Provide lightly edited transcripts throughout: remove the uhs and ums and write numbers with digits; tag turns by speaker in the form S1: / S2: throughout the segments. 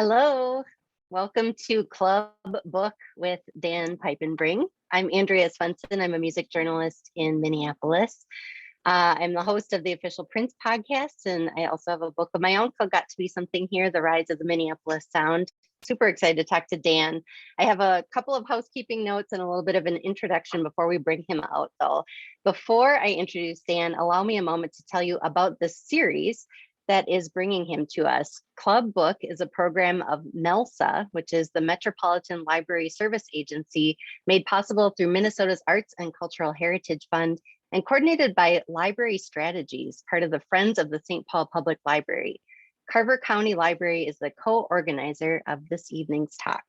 S1: Hello, welcome to Club Book with Dan Piepenbring. I'm Andrea Svensson. I'm a music journalist in Minneapolis. I'm the host of the official Prince podcast, and I also have a book of my own called Got to Be Something Here, The Rise of the Minneapolis Sound. Super excited to talk to Dan. I have a couple of housekeeping notes and a little bit of an introduction before we bring him out, though. Before I introduce Dan, allow me a moment to tell you about this series that is bringing him to us. Club Book is a program of MELSA, which is the Metropolitan Library Service Agency, made possible through Minnesota's Arts and Cultural Heritage Fund and coordinated by Library Strategies, part of the Friends of the St. Paul Public Library. Carver County Library is the co-organizer of this evening's talk.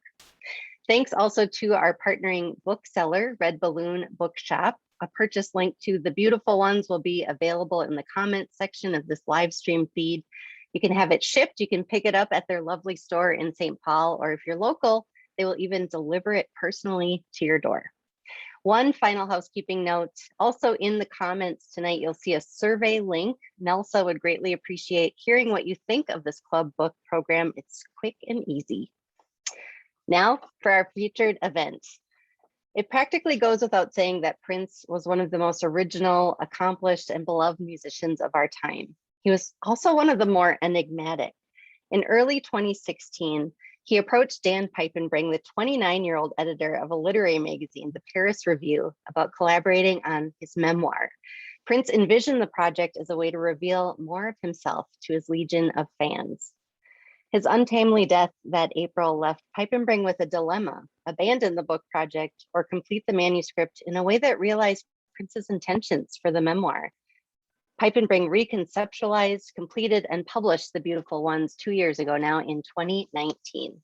S1: Thanks also to our partnering bookseller, Red Balloon Bookshop. A purchase link to The Beautiful Ones will be available in the comments section of this live stream feed. You can have it shipped. You can pick it up at their lovely store in St. Paul, or if you're local, they will even deliver it personally to your door. One final housekeeping note, also in the comments tonight, you'll see a survey link. Nelsa would greatly appreciate hearing what you think of this Club Book program. It's quick and easy. Now for our featured event. It practically goes without saying that Prince was one of the most original, accomplished, and beloved musicians of our time. He was also one of the more enigmatic. In early 2016, he approached Dan Piepenbring, the 29-year-old editor of a literary magazine, the Paris Review, about collaborating on his memoir. Prince envisioned the project as a way to reveal more of himself to his legion of fans. His untimely death that April left Piepenbring with a dilemma: abandon the book project or complete the manuscript in a way that realized Prince's intentions for the memoir. Piepenbring reconceptualized, completed, and published The Beautiful Ones 2 years ago now in 2019.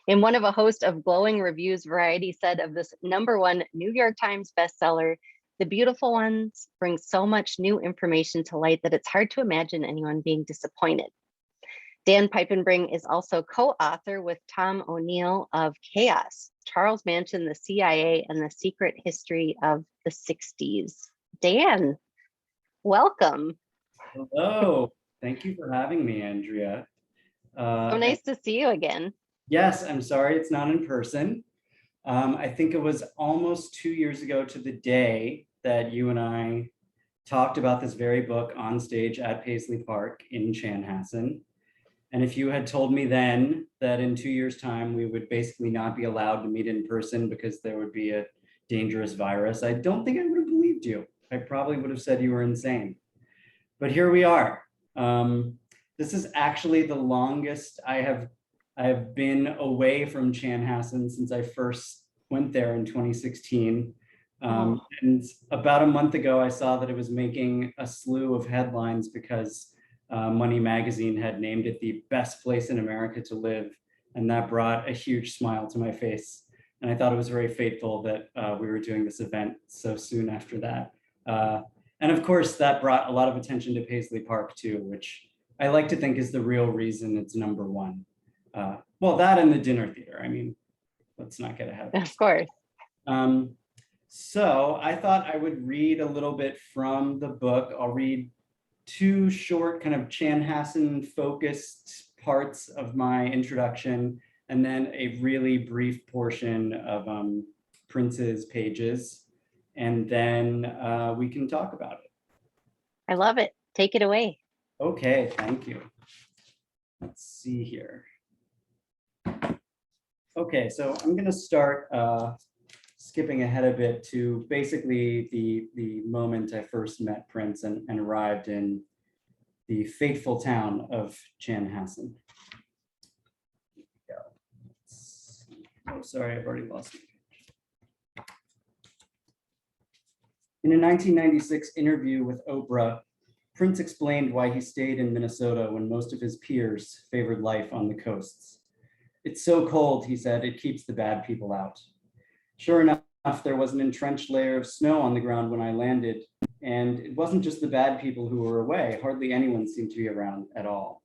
S1: In one of a host of glowing reviews, Variety said of this #1 New York Times bestseller, The Beautiful Ones bring so much new information to light that it's hard to imagine anyone being disappointed. Dan Piepenbring is also co-author with Tom O'Neill of Chaos, Charles Manson, the CIA, and the Secret History of the 60s. Dan, welcome.
S2: Hello. Thank you for having me, Andrea.
S1: So nice to see you again.
S2: Yes, I'm sorry it's not in person. I think it was almost 2 years ago to the day that you and I talked about this very book on stage at Paisley Park in Chanhassen. And if you had told me then that in 2 years' time, we would basically not be allowed to meet in person because there would be a dangerous virus, I don't think I would have believed you. I probably would have said you were insane. But here we are. This is actually the longest I have been away from Chanhassen since I first went there in 2016. And about a month ago, I saw that it was making a slew of headlines because Money Magazine had named it the best place in America to live. And that brought a huge smile to my face. And I thought it was very fateful that we were doing this event so soon after that. And of course, that brought a lot of attention to Paisley Park too, which I like to think is the real reason it's #1. Well, that and the dinner theater. I mean, let's not get ahead of
S1: Of course.
S2: So I thought I would read a little bit from the book. I'll read 2 short kind of Chanhassen focused parts of my introduction, and then a really brief portion of Prince's pages. And then we can talk about it.
S1: I love it. Take it away.
S2: Okay, thank you. Let's see here. Okay, so I'm gonna start skipping ahead a bit to basically the moment I first met Prince and arrived in the fateful town of Chanhassen. Here we go. Oh, sorry, I've already lost it. In a 1996 interview with Oprah, Prince explained why he stayed in Minnesota when most of his peers favored life on the coasts. "It's so cold," he said, "it keeps the bad people out." Sure enough, there was an entrenched layer of snow on the ground when I landed, and it wasn't just the bad people who were away. Hardly anyone seemed to be around at all.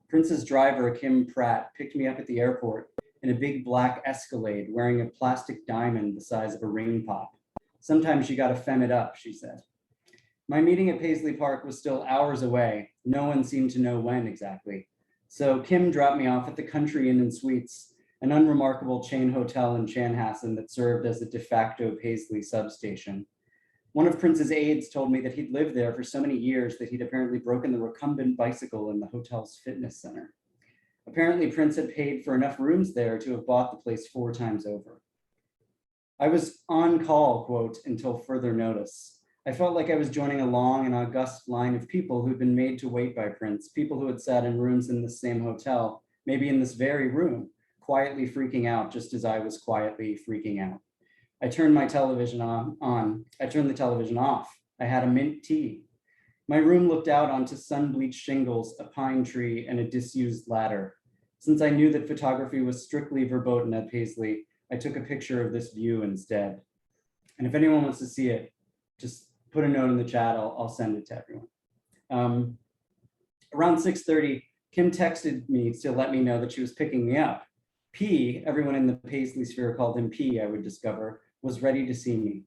S2: Prince's driver, Kim Pratt, picked me up at the airport in a big black Escalade wearing a plastic diamond the size of a ring pop. "Sometimes you gotta fem it up," she said. My meeting at Paisley Park was still hours away. No one seemed to know when exactly. So Kim dropped me off at the Country Inn and Suites, an unremarkable chain hotel in Chanhassen that served as a de facto Paisley substation. One of Prince's aides told me that he'd lived there for so many years that he'd apparently broken the recumbent bicycle in the hotel's fitness center. Apparently, Prince had paid for enough rooms there to have bought the place 4 times over. I was on call, quote, until further notice. I felt like I was joining a long and august line of people who'd been made to wait by Prince, people who had sat in rooms in the same hotel, maybe in this very room, quietly freaking out just as I was quietly freaking out. I turned my television on. I turned the television off. I had a mint tea. My room looked out onto sun-bleached shingles, a pine tree, and a disused ladder. Since I knew that photography was strictly verboten at Paisley, I took a picture of this view instead. And if anyone wants to see it, just put a note in the chat. I'll send it to everyone. Around 6:30, Kim texted me to let me know that she was picking me up. P, everyone in the Paisley sphere called him P, I would discover, was ready to see me.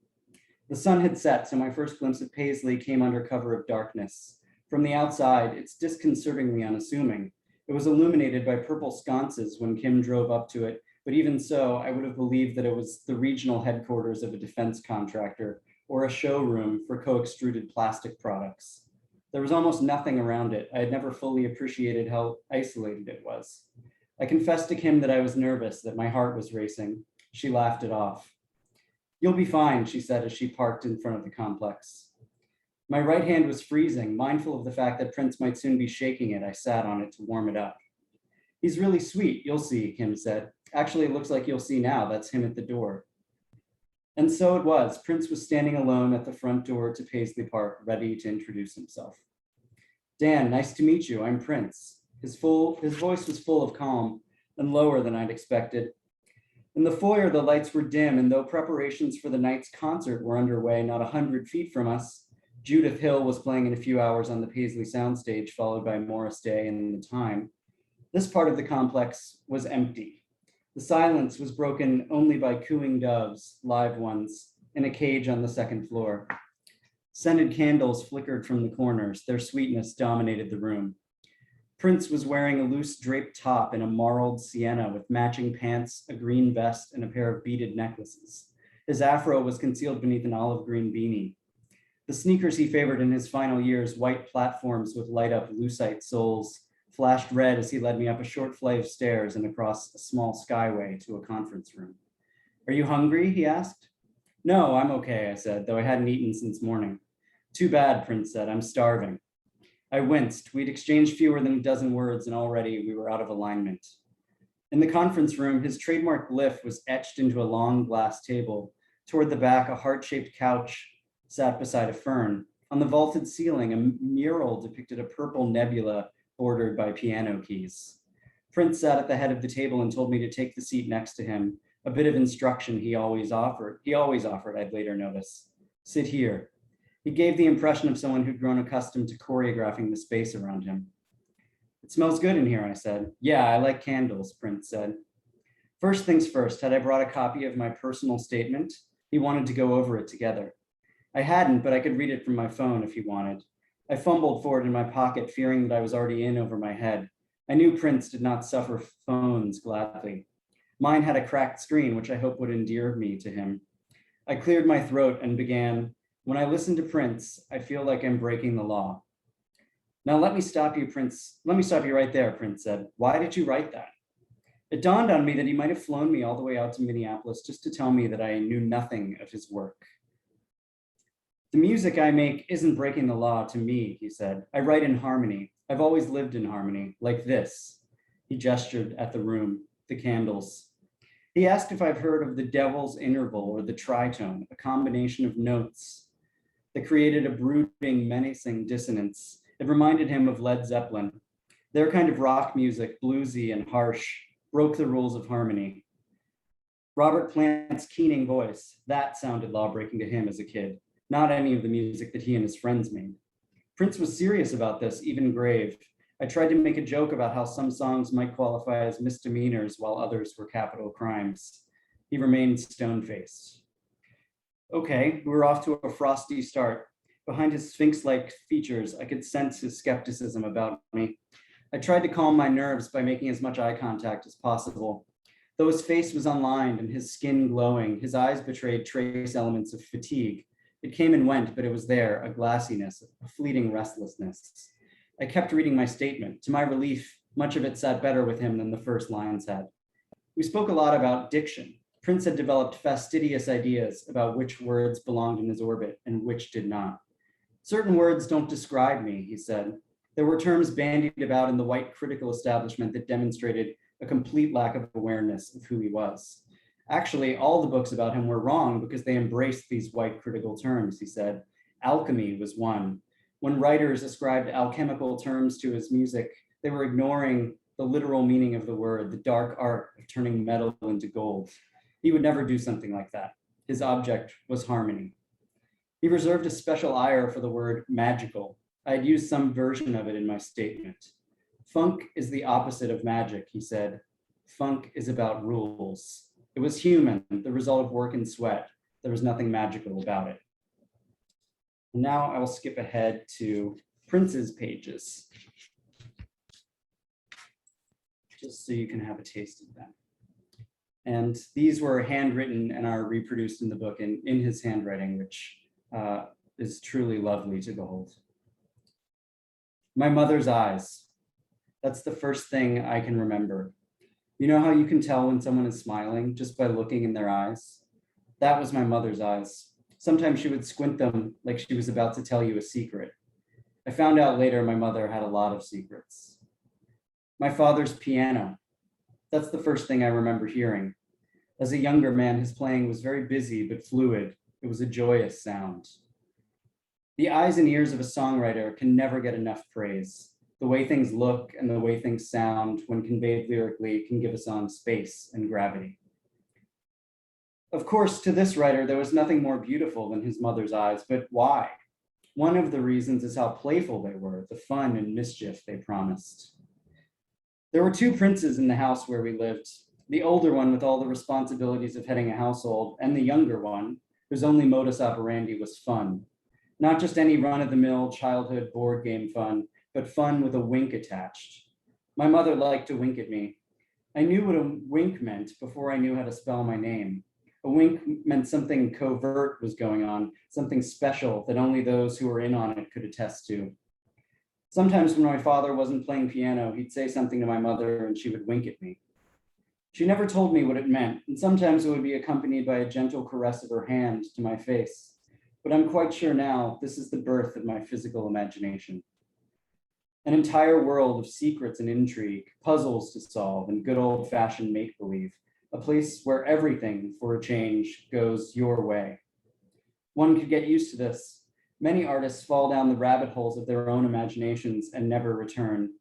S2: The sun had set, so my first glimpse of Paisley came under cover of darkness. From the outside, it's disconcertingly unassuming. It was illuminated by purple sconces when Kim drove up to it, but even so, I would have believed that it was the regional headquarters of a defense contractor or a showroom for co-extruded plastic products. There was almost nothing around it. I had never fully appreciated how isolated it was. I confessed to Kim that I was nervous, that my heart was racing. She laughed it off. "You'll be fine," she said as she parked in front of the complex. My right hand was freezing, mindful of the fact that Prince might soon be shaking it. I sat on it to warm it up. "He's really sweet, you'll see," Kim said. "Actually, it looks like you'll see now. That's him at the door." And so it was. Prince was standing alone at the front door to Paisley Park, ready to introduce himself. "Dan, nice to meet you. I'm Prince." His voice was full of calm and lower than I'd expected. In the foyer, the lights were dim, and though preparations for the night's concert were underway not 100 feet from us, Judith Hill was playing in a few hours on the Paisley soundstage, followed by Morris Day and The Time. This part of the complex was empty. The silence was broken only by cooing doves, live ones, in a cage on the second floor. Scented candles flickered from the corners. Their sweetness dominated the room. Prince was wearing a loose draped top and a marled sienna with matching pants, a green vest, and a pair of beaded necklaces. His afro was concealed beneath an olive green beanie. The sneakers he favored in his final years, white platforms with light up lucite soles, flashed red as he led me up a short flight of stairs and across a small skyway to a conference room. "Are you hungry?" he asked. "No, I'm okay," I said, though I hadn't eaten since morning. "Too bad," Prince said, "I'm starving." I winced. We'd exchanged fewer than a dozen words and already we were out of alignment. In the conference room, his trademark glyph was etched into a long glass table. Toward the back, a heart-shaped couch sat beside a fern. On the vaulted ceiling, a mural depicted a purple nebula bordered by piano keys. Prince sat at the head of the table and told me to take the seat next to him, a bit of instruction he always offered, I'd later notice. "Sit here." He gave the impression of someone who'd grown accustomed to choreographing the space around him. "It smells good in here," I said. "Yeah, I like candles," Prince said. First things first, had I brought a copy of my personal statement? He wanted to go over it together. I hadn't, but I could read it from my phone if he wanted. I fumbled for it in my pocket, fearing that I was already in over my head. I knew Prince did not suffer phones gladly. Mine had a cracked screen, which I hope would endear me to him. I cleared my throat and began, "When I listen to Prince, I feel like I'm breaking the law." "Now let me stop you, Prince. Let me stop you right there," Prince said. "Why did you write that?" It dawned on me that he might have flown me all the way out to Minneapolis just to tell me that I knew nothing of his work. "The music I make isn't breaking the law to me," he said. "I write in harmony. I've always lived in harmony, like this." He gestured at the room, the candles. He asked if I've heard of the devil's interval or the tritone, a combination of notes that created a brooding, menacing dissonance. It reminded him of Led Zeppelin. Their kind of rock music, bluesy and harsh, broke the rules of harmony. Robert Plant's keening voice, that sounded law-breaking to him as a kid, not any of the music that he and his friends made. Prince was serious about this, even grave. I tried to make a joke about how some songs might qualify as misdemeanors while others were capital crimes. He remained stone-faced. Okay, we were off to a frosty start. Behind his sphinx-like features, I could sense his skepticism about me. I tried to calm my nerves by making as much eye contact as possible. Though his face was unlined and his skin glowing, his eyes betrayed trace elements of fatigue. It came and went, but it was there, a glassiness, a fleeting restlessness. I kept reading my statement. To my relief, much of it sat better with him than the first lines had. We spoke a lot about diction. Prince had developed fastidious ideas about which words belonged in his orbit and which did not. Certain words don't describe me, he said. There were terms bandied about in the white critical establishment that demonstrated a complete lack of awareness of who he was. Actually, all the books about him were wrong because they embraced these white critical terms, he said. Alchemy was one. When writers ascribed alchemical terms to his music, they were ignoring the literal meaning of the word, the dark art of turning metal into gold. He would never do something like that. His object was harmony. He reserved a special ire for the word magical. I had used some version of it in my statement. Funk is the opposite of magic, he said. Funk is about rules. It was human, the result of work and sweat. There was nothing magical about it. Now I will skip ahead to Prince's pages, just so you can have a taste of them. And these were handwritten and are reproduced in the book in his handwriting, which is truly lovely to behold. My mother's eyes. That's the first thing I can remember. You know how you can tell when someone is smiling just by looking in their eyes? That was my mother's eyes. Sometimes she would squint them like she was about to tell you a secret. I found out later my mother had a lot of secrets. My father's piano. That's the first thing I remember hearing. As a younger man, his playing was very busy but fluid. It was a joyous sound. The eyes and ears of a songwriter can never get enough praise. The way things look and the way things sound when conveyed lyrically can give a song space and gravity. Of course, to this writer, there was nothing more beautiful than his mother's eyes, but why? One of the reasons is how playful they were, the fun and mischief they promised. There were two princes in the house where we lived, the older one with all the responsibilities of heading a household, and the younger one, whose only modus operandi was fun. Not just any run-of-the-mill childhood board game fun, but fun with a wink attached. My mother liked to wink at me. I knew what a wink meant before I knew how to spell my name. A wink meant something covert was going on, something special that only those who were in on it could attest to. Sometimes when my father wasn't playing piano, he'd say something to my mother and she would wink at me. She never told me what it meant, and sometimes it would be accompanied by a gentle caress of her hand to my face. But I'm quite sure now this is the birth of my physical imagination. An entire world of secrets and intrigue, puzzles to solve, and good old-fashioned make-believe, a place where everything, for a change, goes your way. One could get used to this. Many artists fall down the rabbit holes of their own imaginations and never return.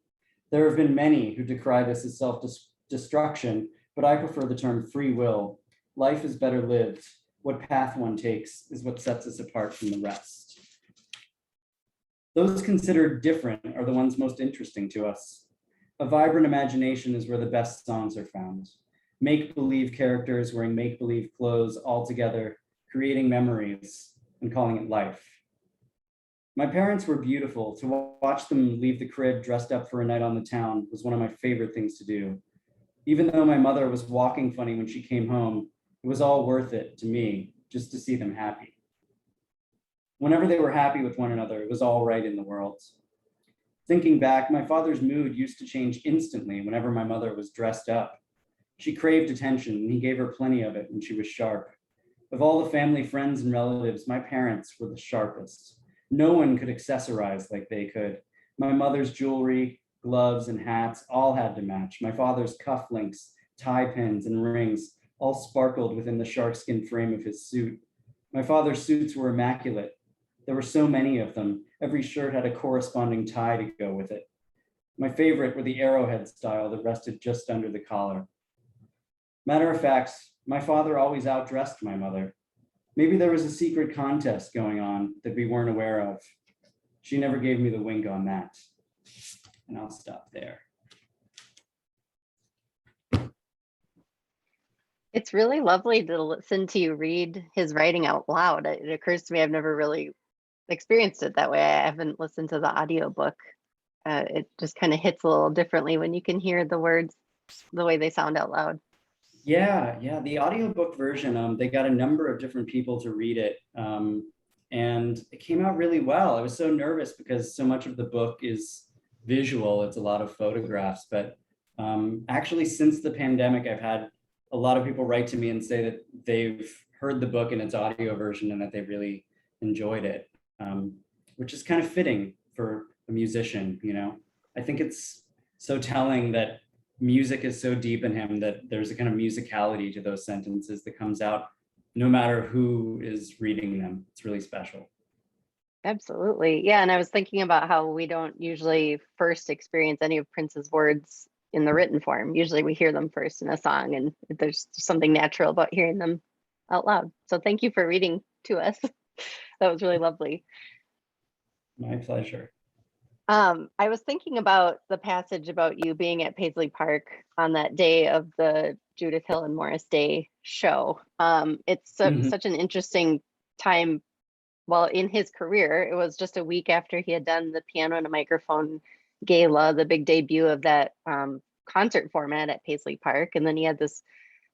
S2: There have been many who decry this as self-destruction, but I prefer the term free will. Life is better lived. What path one takes is what sets us apart from the rest. Those considered different are the ones most interesting to us. A vibrant imagination is where the best songs are found. Make-believe characters wearing make-believe clothes all together, creating memories and calling it life. My parents were beautiful. To watch them leave the crib dressed up for a night on the town was one of my favorite things to do. Even though my mother was walking funny when she came home, it was all worth it to me just to see them happy. Whenever they were happy with one another, it was all right in the world. Thinking back, my father's mood used to change instantly whenever my mother was dressed up. She craved attention, and he gave her plenty of it when she was sharp. Of all the family, friends, and relatives, my parents were the sharpest. No one could accessorize like they could. My mother's jewelry, gloves, and hats all had to match. My father's cufflinks, tie pins, and rings all sparkled within the sharkskin frame of his suit. My father's suits were immaculate. There were so many of them. Every shirt had a corresponding tie to go with it. My favorite were the arrowhead style that rested just under the collar. Matter of fact, my father always outdressed my mother. Maybe there was a secret contest going on that we weren't aware of. She never gave me the wink on that. And I'll stop there.
S1: It's really lovely to listen to you read his writing out loud. It occurs to me I've never really experienced it that way. I haven't listened to the audiobook it just kind of hits a little differently when you can hear the words the way they sound out loud.
S2: Yeah. The audiobook version, they got a number of different people to read it. And it came out really well. I was so nervous because so much of the book is visual. It's a lot of photographs, but actually since the pandemic, I've had a lot of people write to me and say that they've heard the book in its audio version and that they really enjoyed it, which is kind of fitting for a musician, you know? I think it's so telling that music is so deep in him that there's a kind of musicality to those sentences that comes out no matter who is reading them. It's really special.
S1: Absolutely. Yeah. And I was thinking about how we don't usually first experience any of Prince's words in the written form. Usually we hear them first in a song, and there's something natural about hearing them out loud. So thank you for reading to us. That was really lovely.
S2: My pleasure.
S1: I was thinking about the passage about you being at Paisley Park on that day of the Judith Hill and Morris Day show. It's such an interesting time. Well, in his career, it was just a week after he had done the Piano and a Microphone gala, the big debut of that concert format at Paisley Park. And then he had this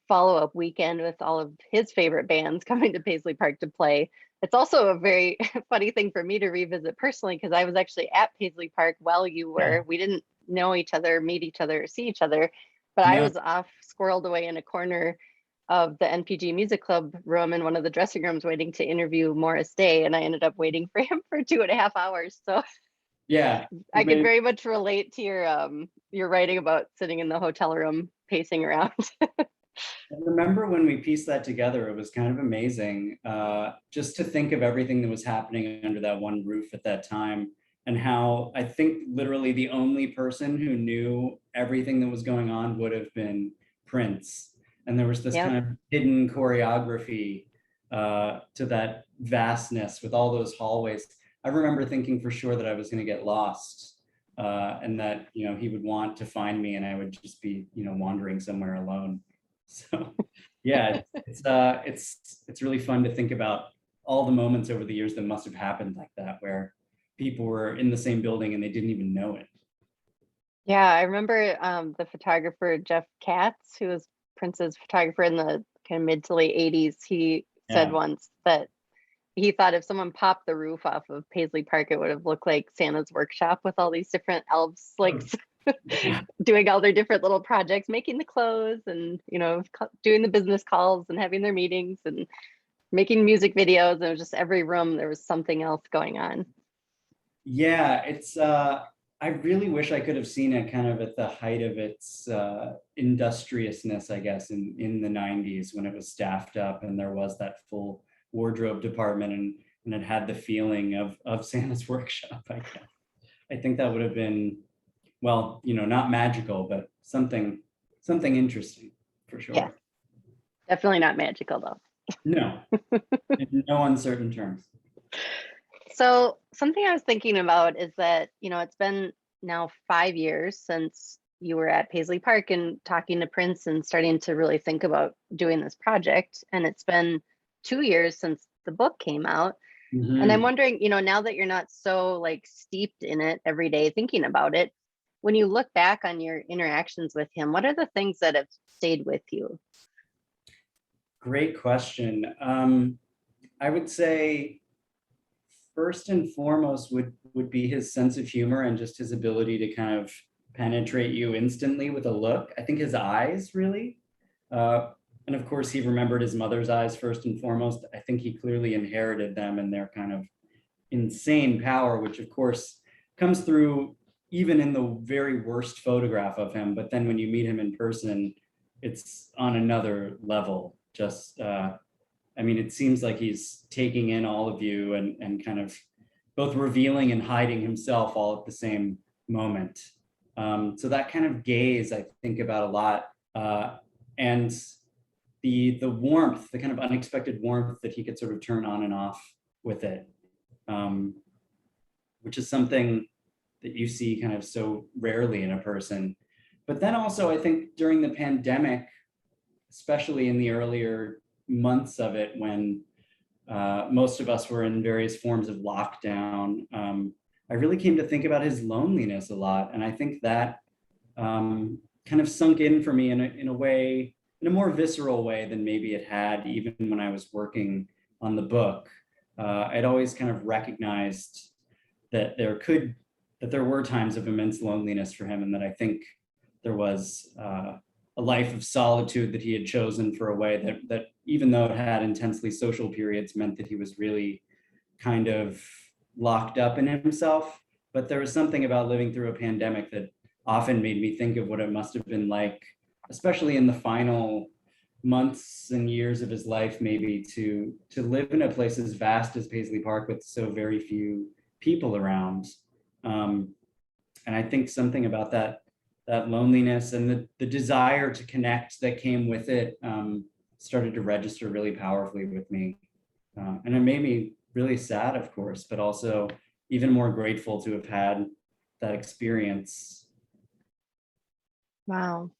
S1: follow-up weekend with all of his favorite bands coming to Paisley Park to play. It's also a very funny thing for me to revisit personally, because I was actually at Paisley Park while you were.
S2: Yeah.
S1: We didn't know each other, meet each other, or see each other, but I was off squirreled away in a corner of the NPG Music Club room in one of the dressing rooms waiting to interview Morris Day, and I ended up waiting for him for 2.5 hours. So
S2: Yeah,
S1: I can very much relate to your writing about sitting in the hotel room pacing around.
S2: I remember when we pieced that together, it was kind of amazing, just to think of everything that was happening under that one roof at that time, and how I think literally the only person who knew everything that was going on would have been Prince. And there was this kind of hidden choreography to that vastness with all those hallways. I remember thinking for sure that I was going to get lost, and that, you know, he would want to find me and I would just be, you know, wandering somewhere alone. So yeah, it's really fun to think about all the moments over the years that must have happened like that, where people were in the same building and they didn't even know it.
S1: Yeah, I remember the photographer Jeff Katz, who was Prince's photographer in the kind of mid to late 80s. He said once that he thought if someone popped the roof off of Paisley Park, it would have looked like Santa's workshop with all these different elves, like doing all their different little projects, making the clothes and, you know, doing the business calls and having their meetings and making music videos. And it was just every room there was something else going on.
S2: Yeah, it's I really wish I could have seen it kind of at the height of its industriousness, I guess, in the 90s, when it was staffed up and there was that full wardrobe department, and it had the feeling of Santa's workshop, I guess. I think that would have been, well, you know, not magical, but something interesting for sure.
S1: Yeah, definitely not magical though.
S2: No, in no uncertain terms.
S1: So something I was thinking about is that, you know, it's been now 5 years since you were at Paisley Park and talking to Prince and starting to really think about doing this project. And it's been 2 years since the book came out. And I'm wondering, you know, now that you're not so like steeped in it every day thinking about it, when you look back on your interactions with him, what are the things that have stayed with you?
S2: Great question. I would say first and foremost would be his sense of humor and just his ability to kind of penetrate you instantly with a look. I think his eyes really, and of course he remembered his mother's eyes first and foremost. I think he clearly inherited them and their kind of insane power, which of course comes through even in the very worst photograph of him. But then when you meet him in person, it's on another level. Just, I mean, it seems like he's taking in all of you and kind of both revealing and hiding himself all at the same moment. So that kind of gaze, I think about a lot. And the warmth, the kind of unexpected warmth that he could sort of turn on and off with it, which is something that you see kind of so rarely in a person. But then also, I think during the pandemic, especially in the earlier months of it, when most of us were in various forms of lockdown, I really came to think about his loneliness a lot. And I think that kind of sunk in for me in a way, in a more visceral way than maybe it had even when I was working on the book. I'd always kind of recognized that there were times of immense loneliness for him, and that I think there was a life of solitude that he had chosen for a way that even though it had intensely social periods, meant that he was really kind of locked up in himself. But there was something about living through a pandemic that often made me think of what it must have been like, especially in the final months and years of his life, maybe to live in a place as vast as Paisley Park with so very few people around. And I think something about that loneliness and the desire to connect that came with it started to register really powerfully with me. And it made me really sad, of course, but also even more grateful to have had that experience.
S1: Wow.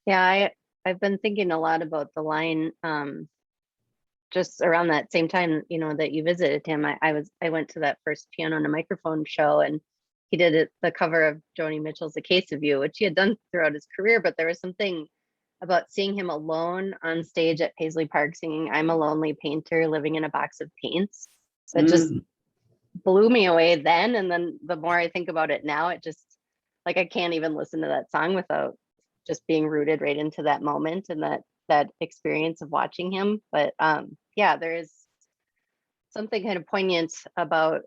S1: Yeah, I've been thinking a lot about the line just around that same time, that you visited him. I went to that first Piano and a Microphone show, and he did the cover of Joni Mitchell's A Case of You, which he had done throughout his career, but there was something about seeing him alone on stage at Paisley Park singing I'm a Lonely Painter Living in a Box of Paints that just blew me away then. And then the more I think about it now, it just, like, I can't even listen to that song without just being rooted right into that moment and that experience of watching him. But yeah, there is something kind of poignant about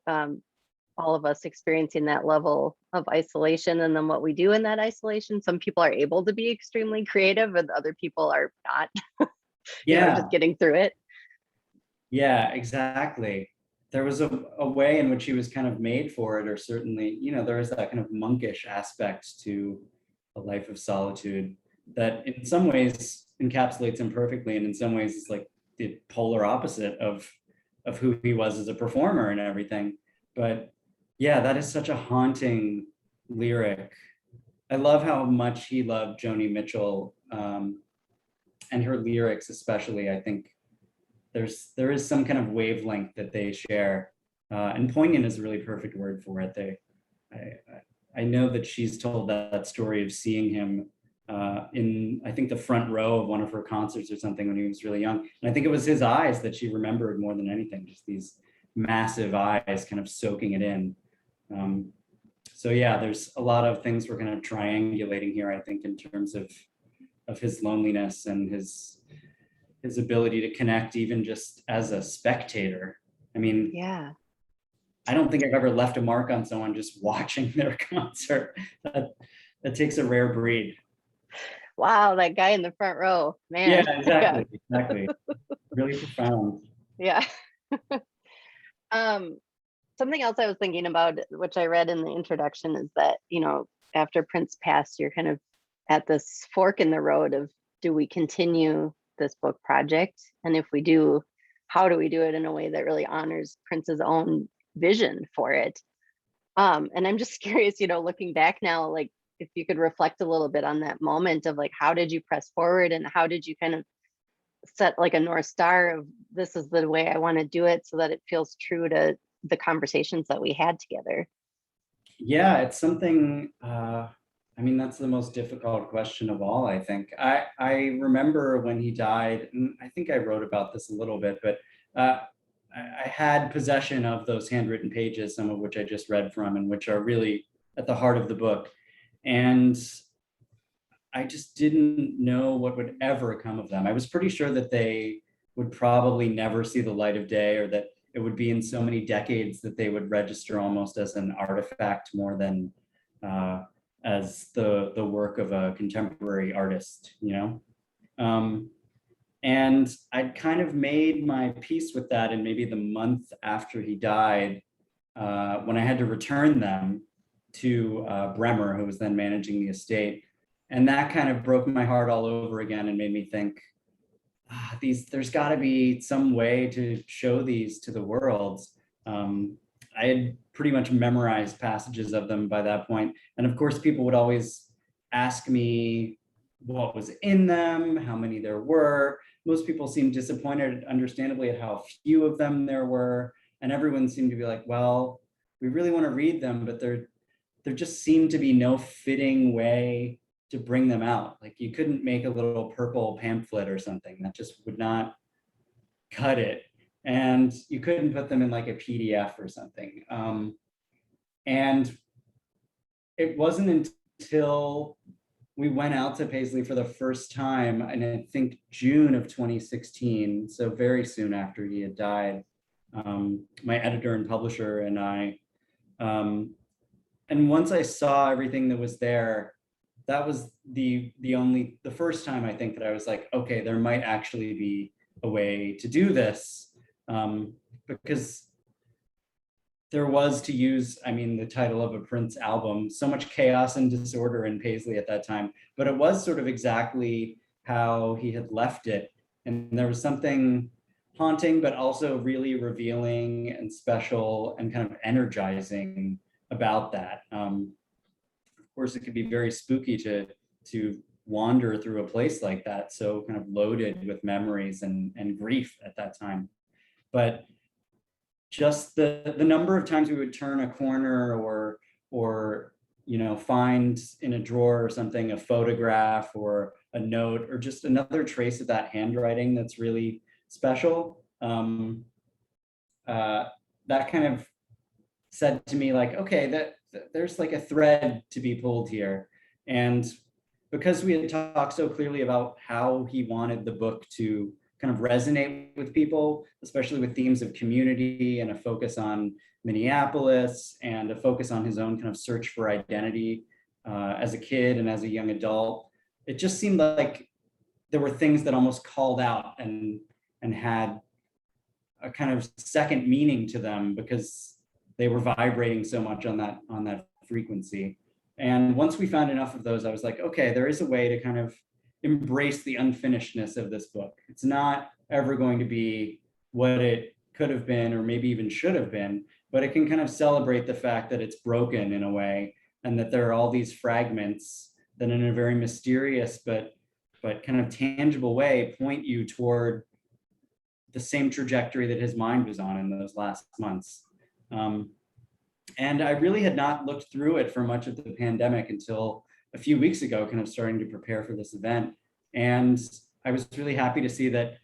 S1: all of us experiencing that level of isolation, and then what we do in that isolation. Some people are able to be extremely creative, and other people are not. Just getting through it.
S2: Yeah, exactly. There was a way in which he was kind of made for it, or certainly, there is that kind of monkish aspect to a life of solitude that in some ways encapsulates him perfectly, and in some ways is like the polar opposite of who he was as a performer and everything. But yeah, that is such a haunting lyric. I love how much he loved Joni Mitchell, and her lyrics especially. I think there is some kind of wavelength that they share, and poignant is a really perfect word for it. I know that she's told that story of seeing him in, I think, the front row of one of her concerts or something when he was really young. And I think it was his eyes that she remembered more than anything, just these massive eyes kind of soaking it in. So yeah, there's a lot of things we're kind of triangulating here, I think, in terms of his loneliness and his ability to connect even just as a spectator. I mean,
S1: Yeah.
S2: I don't think I've ever left a mark on someone just watching their concert. That takes a rare breed.
S1: Wow, that guy in the front row, man.
S2: Yeah, exactly. Exactly. Really profound.
S1: Yeah. Something else I was thinking about, which I read in the introduction, is that, after Prince passed, you're kind of at this fork in the road of, do we continue this book project? And if we do, how do we do it in a way that really honors Prince's own vision for it? And I'm just curious, looking back now, like, if you could reflect a little bit on that moment of, like, how did you press forward, and how did you kind of set like a North Star of, this is the way I want to do it so that it feels true to the conversations that we had together?
S2: Yeah, it's something, that's the most difficult question of all, I think. I remember when he died, and I think I wrote about this a little bit, but I had possession of those handwritten pages, some of which I just read from, and which are really at the heart of the book. And I just didn't know what would ever come of them. I was pretty sure that they would probably never see the light of day, or that it would be in so many decades that they would register almost as an artifact more than as the work of a contemporary artist, and I'd kind of made my peace with that in maybe the month after he died, when I had to return them to Bremer, who was then managing the estate. And that kind of broke my heart all over again and made me think, there's got to be some way to show these to the world. I had pretty much memorized passages of them by that point. And of course, people would always ask me what was in them, how many there were. Most people seemed disappointed, understandably, at how few of them there were. And everyone seemed to be like, well, we really want to read them, but there just seemed to be no fitting way to bring them out. Like you couldn't make a little purple pamphlet or something, that just would not cut it. And you couldn't put them in like a PDF or something. And it wasn't until we went out to Paisley for the first time, and I think June of 2016, so very soon after he had died, my editor and publisher and I, and once I saw everything that was there, that was the first time I think that I was like, okay, there might actually be a way to do this, because there was, to use, I mean, the title of a Prince album, so much chaos and disorder in Paisley at that time, but it was sort of exactly how he had left it. And there was something haunting, but also really revealing and special and kind of energizing about that. Of course, it could be very spooky to wander through a place like that, so kind of loaded with memories and grief at that time. But just the number of times we would turn a corner or find in a drawer or something a photograph or a note or just another trace of that handwriting that's really special, that kind of said to me like, okay, that there's like a thread to be pulled here. And because we had talked so clearly about how he wanted the book to kind of resonate with people, especially with themes of community and a focus on Minneapolis and a focus on his own kind of search for identity as a kid and as a young adult, it just seemed like there were things that almost called out and had a kind of second meaning to them because they were vibrating so much on that frequency. And once we found enough of those, I was like, okay, there is a way to kind of embrace the unfinishedness of this book. It's not ever going to be what it could have been or maybe even should have been, but it can kind of celebrate the fact that it's broken in a way and that there are all these fragments that in a very mysterious but kind of tangible way point you toward the same trajectory that his mind was on in those last months. And I really had not looked through it for much of the pandemic until a few weeks ago, kind of starting to prepare for this event. And I was really happy to see that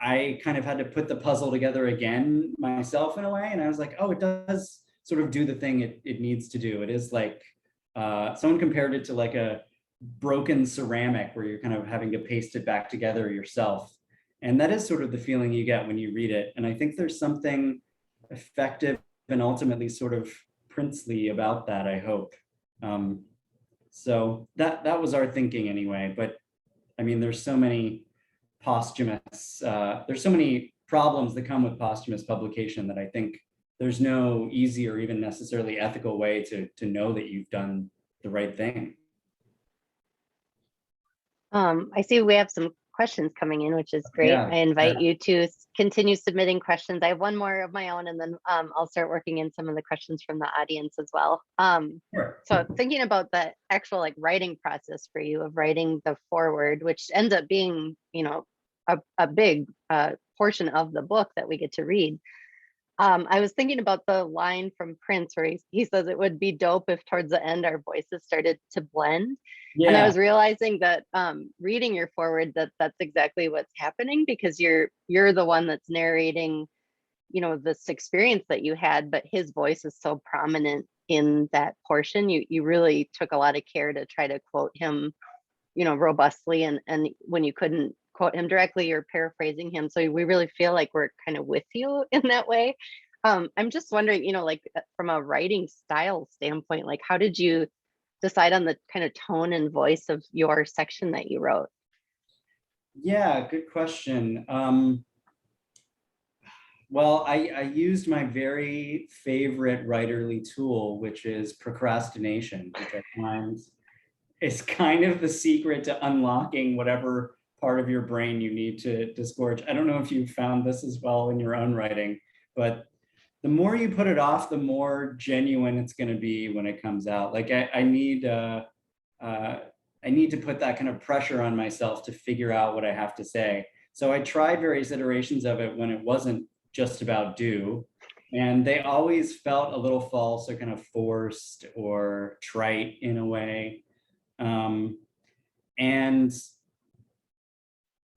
S2: I kind of had to put the puzzle together again myself in a way. And I was like, oh, it does sort of do the thing it needs to do. It is like, someone compared it to like a broken ceramic where you're kind of having to paste it back together yourself. And that is sort of the feeling you get when you read it. And I think there's something effective and ultimately sort of princely about that, I hope. So that was our thinking anyway. But I mean, there's so many posthumous, there's so many problems that come with posthumous publication that I think there's no easy or even necessarily ethical way to know that you've done the right thing.
S1: I see we have some questions coming in, which is great.
S2: Yeah.
S1: I invite you to continue submitting questions. I have one more of my own, and then I'll start working in some of the questions from the audience as well.
S2: Sure.
S1: So thinking about the actual like writing process for you of writing the foreword, which ends up being, a big portion of the book that we get to read. I was thinking about the line from Prince where he says it would be dope if towards the end our voices started to blend.
S2: Yeah.
S1: And I was realizing that reading your forward, that's exactly what's happening, because you're the one that's narrating, this experience that you had, but his voice is so prominent in that portion. You really took a lot of care to try to quote him, robustly, and when you couldn't quote him directly, you're paraphrasing him. So we really feel like we're kind of with you in that way. I'm just wondering, like from a writing style standpoint, like how did you decide on the kind of tone and voice of your section that you wrote?
S2: Yeah, good question. Well, I used my very favorite writerly tool, which is procrastination, which I find is kind of the secret to unlocking whatever part of your brain you need to disgorge. I don't know if you've found this as well in your own writing, but the more you put it off, the more genuine it's going to be when it comes out. Like I need to put that kind of pressure on myself to figure out what I have to say. So I tried various iterations of it when it wasn't just about do. And they always felt a little false or kind of forced or trite in a way. And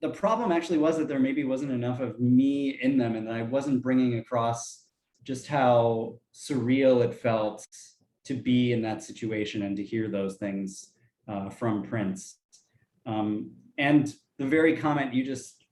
S2: the problem actually was that there maybe wasn't enough of me in them, and that I wasn't bringing across just how surreal it felt to be in that situation and to hear those things from Prince. And the very comment you just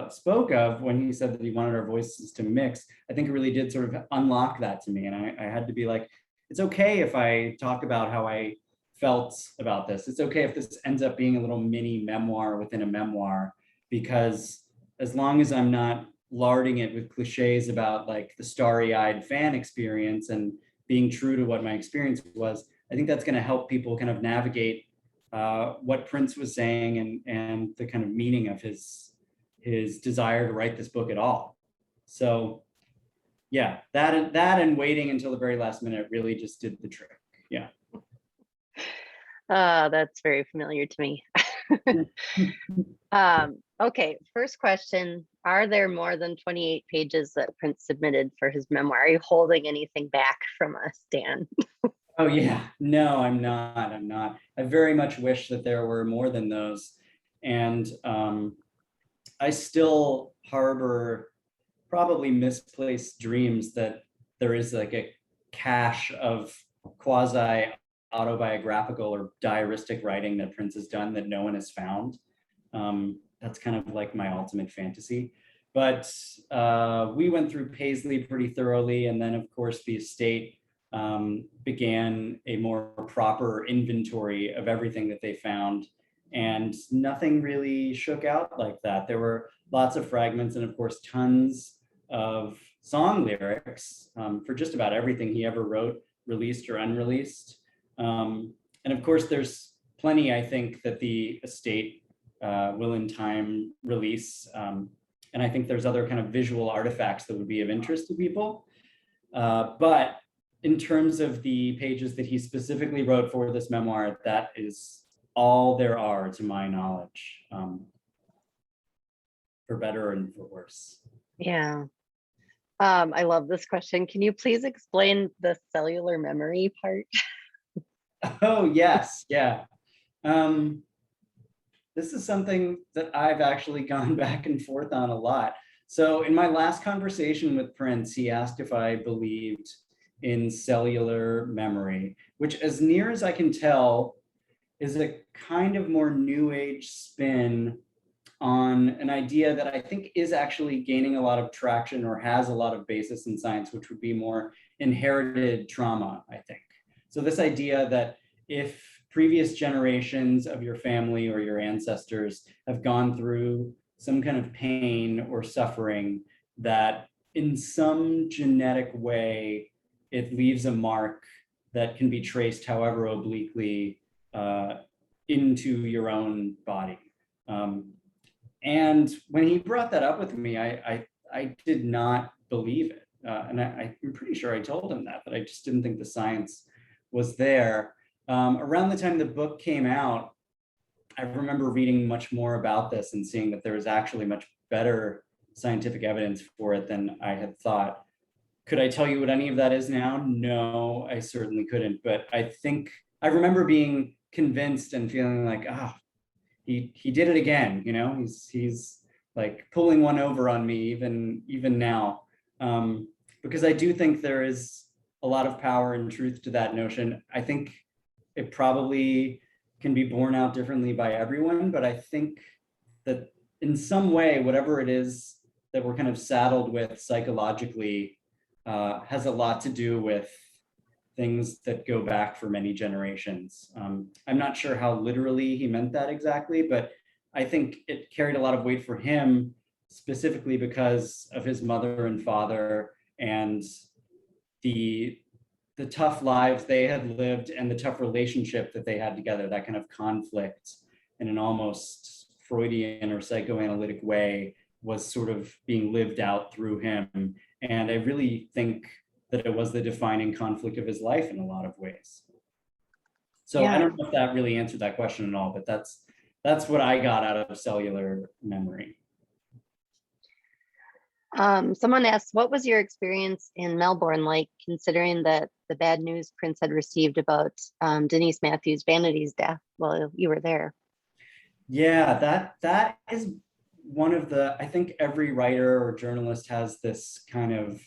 S2: spoke of when he said that he wanted our voices to mix, I think it really did sort of unlock that to me. And I had to be like, it's okay if I talk about how I felt about this. It's okay if this ends up being a little mini memoir within a memoir, because as long as I'm not larding it with cliches about like the starry-eyed fan experience and being true to what my experience was, I think that's going to help people kind of navigate what Prince was saying and the kind of meaning of his desire to write this book at all. So yeah, that and waiting until the very last minute really just did the trick. Yeah.
S1: That's very familiar to me. Okay, first question. Are there more than 28 pages that Prince submitted for his memoir? Are you holding anything back from us, Dan?
S2: Oh yeah, no, I'm not. I very much wish that there were more than those. And I still harbor probably misplaced dreams that there is like a cache of quasi autobiographical or diaristic writing that Prince has done that no one has found. That's kind of like my ultimate fantasy. But we went through Paisley pretty thoroughly, and then of course the estate began a more proper inventory of everything that they found, and nothing really shook out like that. There were lots of fragments and of course tons of song lyrics for just about everything he ever wrote, released or unreleased. And of course there's plenty, I think, that the estate will in time release. And I think there's other kind of visual artifacts that would be of interest to people. But in terms of the pages that he specifically wrote for this memoir, that is all there are to my knowledge, for better and for worse.
S1: Yeah. I love this question. Can you please explain the cellular memory part?
S2: Oh, yes. Yeah. This is something that I've actually gone back and forth on a lot. So in my last conversation with Prince, he asked if I believed in cellular memory, which, as near as I can tell, is a kind of more new age spin on an idea that I think is actually gaining a lot of traction or has a lot of basis in science, which would be more inherited trauma, I think. So this idea that if previous generations of your family or your ancestors have gone through some kind of pain or suffering, that in some genetic way, it leaves a mark that can be traced, however obliquely, into your own body. And when he brought that up with me, I did not believe it. And I'm pretty sure I told him that I just didn't think the science was there. Around the time the book came out, I remember reading much more about this and seeing that there was actually much better scientific evidence for it than I had thought. Could I tell you what any of that is now? No, I certainly couldn't. But I think I remember being convinced and feeling like, he did it again. You know, he's like pulling one over on me even now, because I do think there is a lot of power and truth to that notion. I think it probably can be borne out differently by everyone, but I think that in some way, whatever it is that we're kind of saddled with psychologically, has a lot to do with things that go back for many generations. I'm not sure how literally he meant that exactly, but I think it carried a lot of weight for him, specifically because of his mother and father and the tough lives they had lived and the tough relationship that they had together, that kind of conflict in an almost Freudian or psychoanalytic way was sort of being lived out through him. And I really think that it was the defining conflict of his life in a lot of ways. So yeah. I don't know if that really answered that question at all, but that's what I got out of cellular memory.
S1: Someone asked, what was your experience in Melbourne like, considering that the bad news Prince had received about Denise Matthews' Vanity's death while you were there?
S2: Yeah, that is one of the, I think every writer or journalist has this kind of,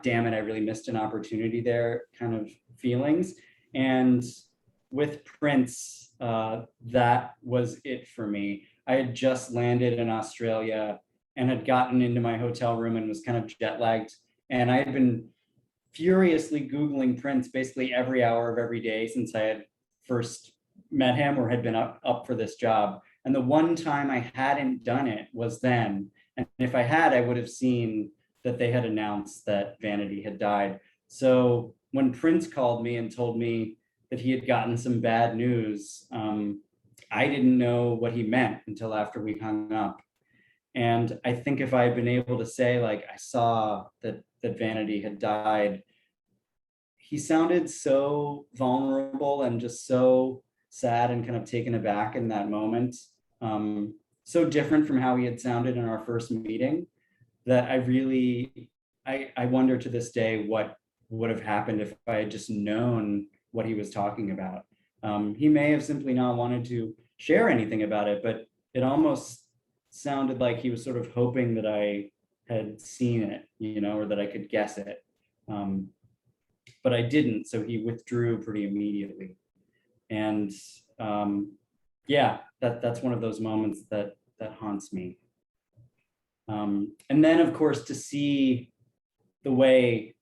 S2: damn it, I really missed an opportunity there kind of feelings. And with Prince, that was it for me. I had just landed in Australia and had gotten into my hotel room and was kind of jet lagged. And I had been furiously Googling Prince basically every hour of every day since I had first met him or had been up for this job. And the one time I hadn't done it was then. And if I had, I would have seen that they had announced that Vanity had died. So when Prince called me and told me that he had gotten some bad news, I didn't know what he meant until after we hung up. And I think if I had been able to say, like, I saw that Vanity had died, he sounded so vulnerable and just so sad and kind of taken aback in that moment. So different from how he had sounded in our first meeting, that I wonder to this day what would have happened if I had just known what he was talking about. He may have simply not wanted to share anything about it, but it almost sounded like he was sort of hoping that I had seen it, or that I could guess it. But I didn't, so he withdrew pretty immediately. And yeah, that's one of those moments that haunts me. And then, of course, to see the way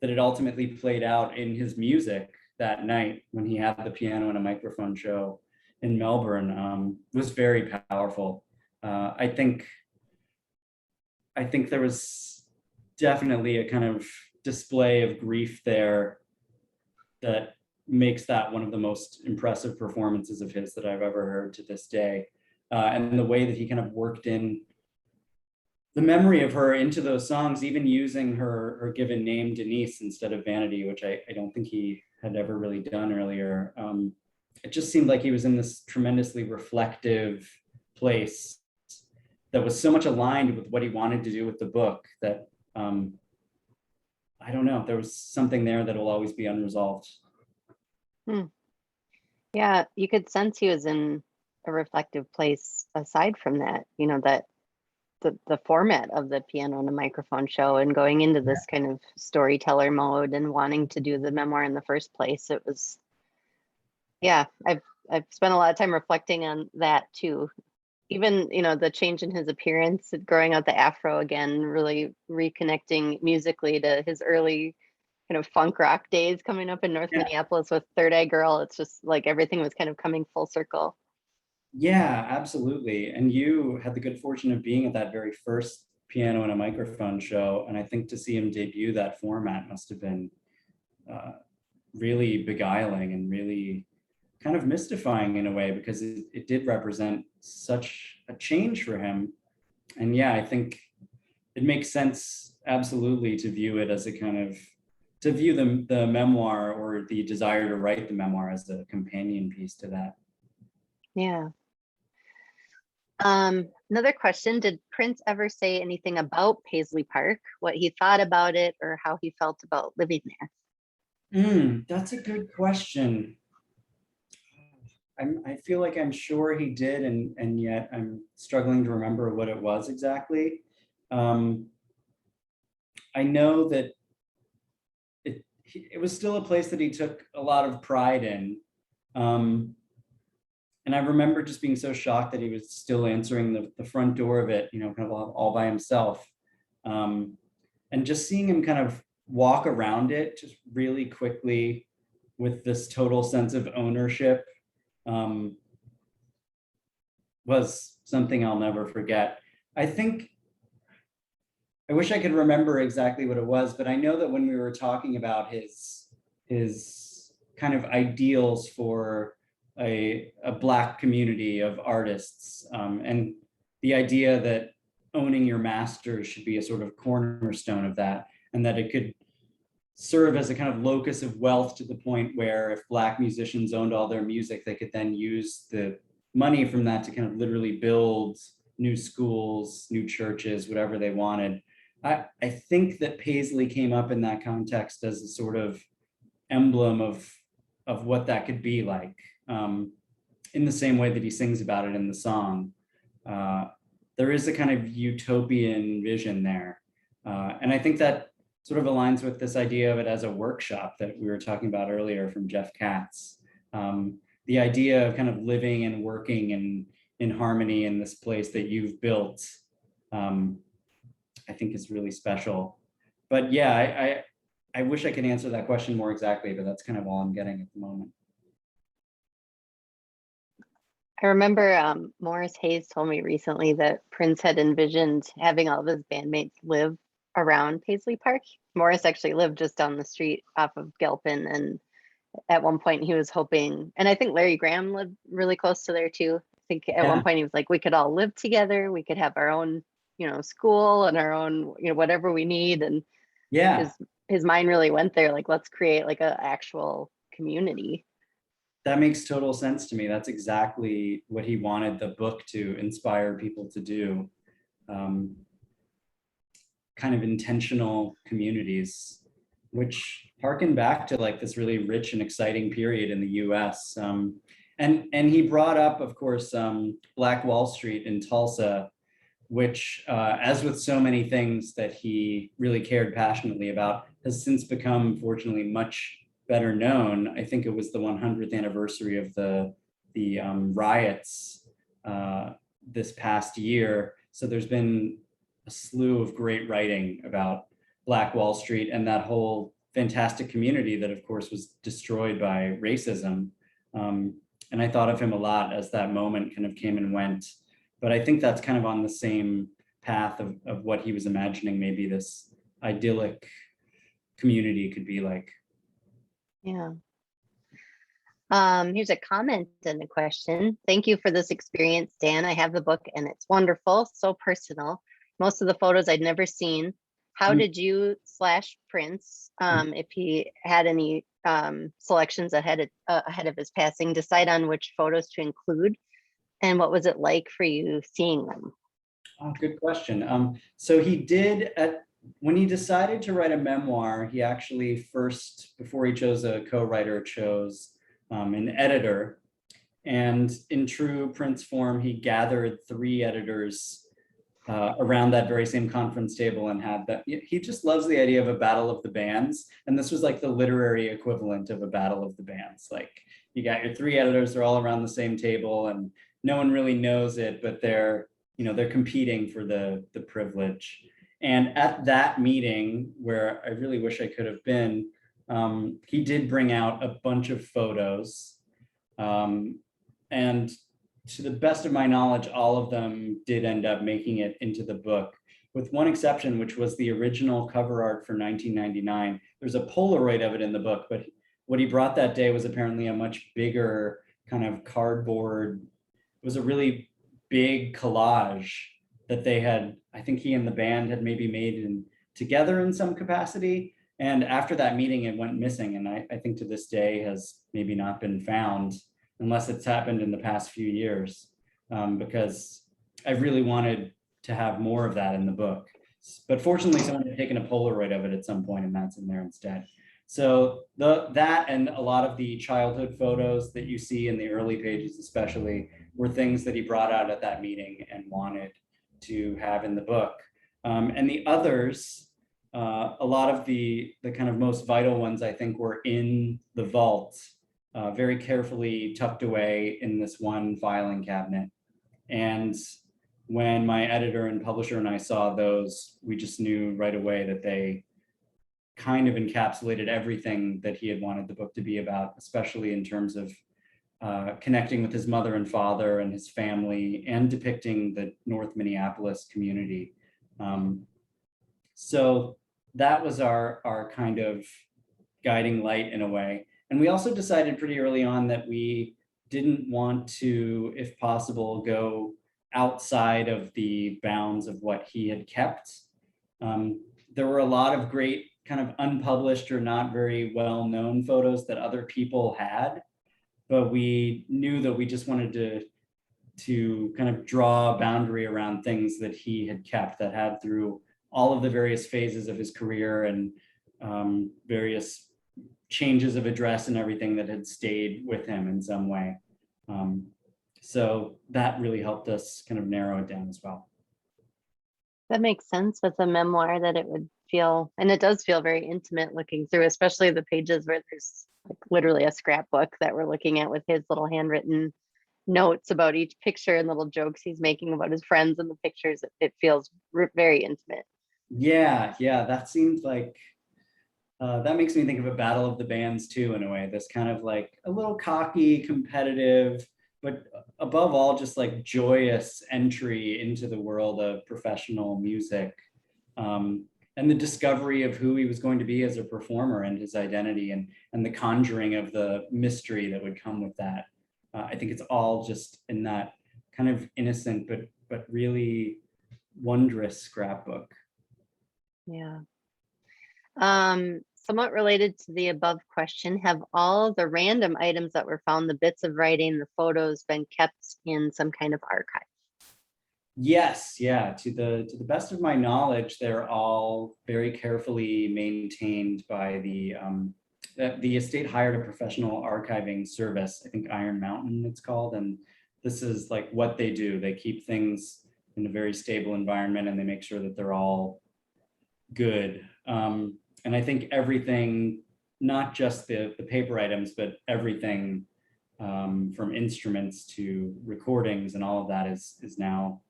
S2: that it ultimately played out in his music that night when he had the piano and a microphone show in Melbourne was very powerful. I think there was definitely a kind of display of grief there that makes that one of the most impressive performances of his that I've ever heard to this day. And the way that he kind of worked in the memory of her into those songs, even using her given name Denise instead of Vanity, which I don't think he had ever really done earlier. It just seemed like he was in this tremendously reflective place that was so much aligned with what he wanted to do with the book that I don't know, there was something there that will always be unresolved.
S1: Yeah, you could sense he was in a reflective place aside from that, that the format of the piano and the microphone show and going into this kind of storyteller mode and wanting to do the memoir in the first place. It was, yeah, I've spent a lot of time reflecting on that too. Even, the change in his appearance, growing out the afro again, really reconnecting musically to his early kind of funk rock days coming up in North Minneapolis with Third Eye Girl. It's just like everything was kind of coming full circle.
S2: Yeah, absolutely. And you had the good fortune of being at that very first piano and a microphone show. And I think to see him debut that format must have been really beguiling and really kind of mystifying in a way, because it did represent such a change for him. And yeah, I think it makes sense absolutely to view it as a kind of, to view the memoir or the desire to write the memoir as a companion piece to that.
S1: Yeah. Another question, did Prince ever say anything about Paisley Park, what he thought about it or how he felt about living there?
S2: That's a good question. I feel like I'm sure he did, and yet I'm struggling to remember what it was exactly. I know that it was still a place that he took a lot of pride in. And I remember just being so shocked that he was still answering the front door of it, kind of all by himself. And just seeing him kind of walk around it just really quickly with this total sense of ownership was something I'll never forget. I wish I could remember exactly what it was, but I know that when we were talking about his kind of ideals for a Black community of artists, and the idea that owning your masters should be a sort of cornerstone of that, and that it could serve as a kind of locus of wealth to the point where if Black musicians owned all their music, they could then use the money from that to kind of literally build new schools, new churches, whatever they wanted. I think that Paisley came up in that context as a sort of emblem of what that could be like, in the same way that he sings about it in the song. There is a kind of utopian vision there. And I think that sort of aligns with this idea of it as a workshop that we were talking about earlier from Jeff Katz. The idea of kind of living and working in harmony in this place that you've built, I think is really special. But yeah, I wish I could answer that question more exactly, but that's kind of all I'm getting at the moment.
S1: I remember Morris Hayes told me recently that Prince had envisioned having all of his bandmates live around Paisley Park. Morris actually lived just down the street off of Gilpin, and at one point he was hoping, and I think Larry Graham lived really close to there too. I think at one point he was like, we could all live together, we could have our own, school and our own, whatever we need. And
S2: yeah,
S1: his mind really went there, like, let's create like an actual community.
S2: that makes total sense to me. That's exactly what he wanted the book to inspire people to do. Kind of intentional communities, which harken back to like this really rich and exciting period in the US. And he brought up, of course, Black Wall Street in Tulsa, which, as with so many things that he really cared passionately about, has since become, fortunately, much better known. I think it was the 100th anniversary of the riots this past year. So there's been a slew of great writing about Black Wall Street and that whole fantastic community that, of course, was destroyed by racism. And I thought of him a lot as that moment kind of came and went. But I think that's kind of on the same path of what he was imagining maybe this idyllic community could be like.
S1: Yeah. Here's a comment and a question. Thank you for this experience, Dan. I have the book and it's wonderful, so personal. Most of the photos I'd never seen. How did you / Prince, if he had any selections ahead of his passing, decide on which photos to include? And what was it like for you seeing them?
S2: Oh, good question. So he did, when he decided to write a memoir, he actually first, before he chose a co-writer, chose an editor. And in true Prince form, he gathered 3 editors around that very same conference table and had that. He just loves the idea of a battle of the bands. And this was like the literary equivalent of a battle of the bands. Like you got your 3 editors, they're all around the same table and no one really knows it, but they're competing for the privilege. And at that meeting, where I really wish I could have been, he did bring out a bunch of photos. And to the best of my knowledge, all of them did end up making it into the book, with one exception, which was the original cover art for 1999. There's a Polaroid of it in the book, but what he brought that day was apparently a much bigger kind of cardboard. It was a really big collage that they had, I think he and the band had maybe made together in some capacity. And after that meeting, it went missing. And I think to this day has maybe not been found, unless it's happened in the past few years, because I really wanted to have more of that in the book. But fortunately, someone had taken a Polaroid of it at some point, and that's in there instead. So that and a lot of the childhood photos that you see in the early pages especially were things that he brought out at that meeting and wanted to have in the book. And the others, a lot of the kind of most vital ones, I think, were in the vault, very carefully tucked away in this one filing cabinet. And when my editor and publisher and I saw those, we just knew right away that they kind of encapsulated everything that he had wanted the book to be about, especially in terms of connecting with his mother and father and his family and depicting the North Minneapolis community. So that was our kind of guiding light in a way. And we also decided pretty early on that we didn't want to, if possible, go outside of the bounds of what he had kept. There were a lot of great kind of unpublished or not very well-known photos that other people had, but we knew that we just wanted to to kind of draw a boundary around things that he had kept, that had through all of the various phases of his career and various changes of address and everything that had stayed with him in some way. So that really helped us kind of narrow it down as well.
S1: That makes sense with a memoir, that it would feel, and it does feel very intimate looking through, especially the pages where there's like literally a scrapbook that we're looking at with his little handwritten notes about each picture and little jokes he's making about his friends in the pictures. It feels very intimate.
S2: Yeah, that seemed like, that makes me think of a battle of the bands too, in a way. This kind of like a little cocky, competitive, but above all, just like joyous entry into the world of professional music. And the discovery of who he was going to be as a performer and his identity, and the conjuring of the mystery that would come with that. I think it's all just in that kind of innocent but really wondrous scrapbook.
S1: Yeah. Somewhat related to the above question, have all the random items that were found, the bits of writing, the photos, been kept in some kind of archive?
S2: Yes, yeah. To the best of my knowledge, they're all very carefully maintained by the estate hired a professional archiving service. I think Iron Mountain it's called, and this is like what they do. They keep things in a very stable environment, and they make sure that they're all good. And I think everything, not just the paper items, but everything from instruments to recordings and all of that is now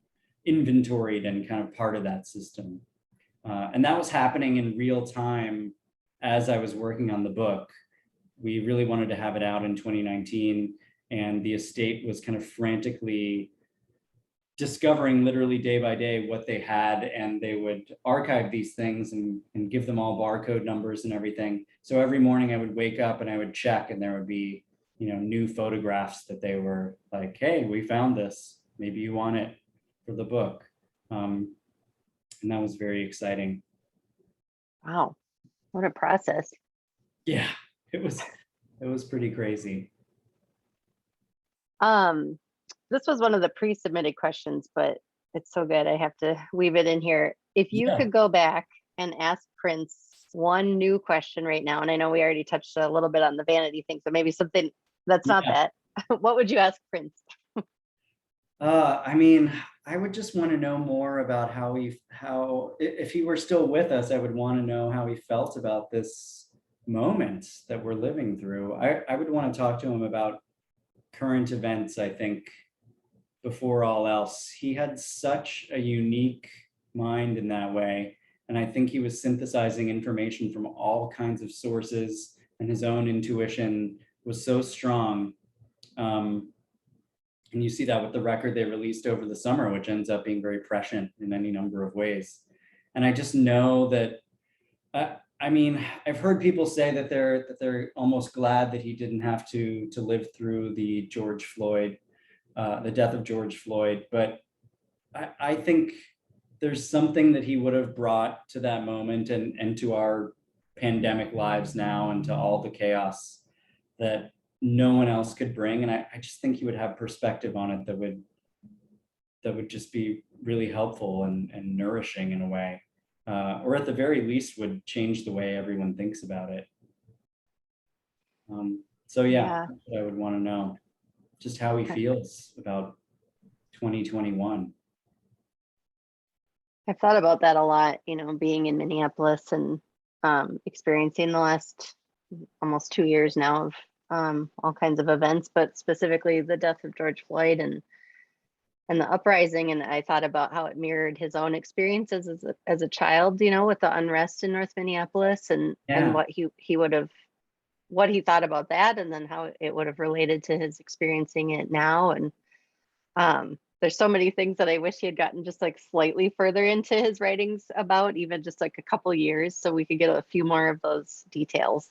S2: inventoried and kind of part of that system. And that was happening in real time as I was working on the book. We really wanted to have it out in 2019, and the estate was kind of frantically discovering literally day by day what they had, and they would archive these things and give them all barcode numbers and everything. So every morning I would wake up and I would check, and there would be, new photographs that they were like, hey, we found this, maybe you want it for the book. And that was very exciting.
S1: Wow, what a process.
S2: Yeah, it was pretty crazy.
S1: This was one of the pre-submitted questions, but it's so good I have to weave it in here. If you
S2: Yeah.
S1: could go back and ask Prince one new question right now, and I know we already touched a little bit on the vanity thing, so maybe something that's not
S2: Yeah.
S1: that, what would you ask Prince?
S2: I mean, I would just want to know more about if he were still with us, I would want to know how he felt about this moment that we're living through. I would want to talk to him about current events, I think, before all else. He had such a unique mind in that way. And I think he was synthesizing information from all kinds of sources, and his own intuition was so strong. And you see that with the record they released over the summer, which ends up being very prescient in any number of ways. And I just know that, I mean, I've heard people say that they're almost glad that he didn't have to live through the death of George Floyd. But I think there's something that he would have brought to that moment and to our pandemic lives now, and to all the chaos that no one else could bring. And I just think he would have perspective on it that would just be really helpful and nourishing in a way, or at the very least would change the way everyone thinks about it. So yeah, that's what I would want to know, just how he feels about 2021.
S1: I've thought about that a lot, being in Minneapolis and experiencing the last almost 2 years now of all kinds of events, but specifically the death of George Floyd and the uprising. And I thought about how it mirrored his own experiences as a child, with the unrest in North Minneapolis, and what what he thought about that, and then how it would have related to his experiencing it now. And there's so many things that I wish he had gotten just like slightly further into his writings about, even just like a couple years, so we could get a few more of those details.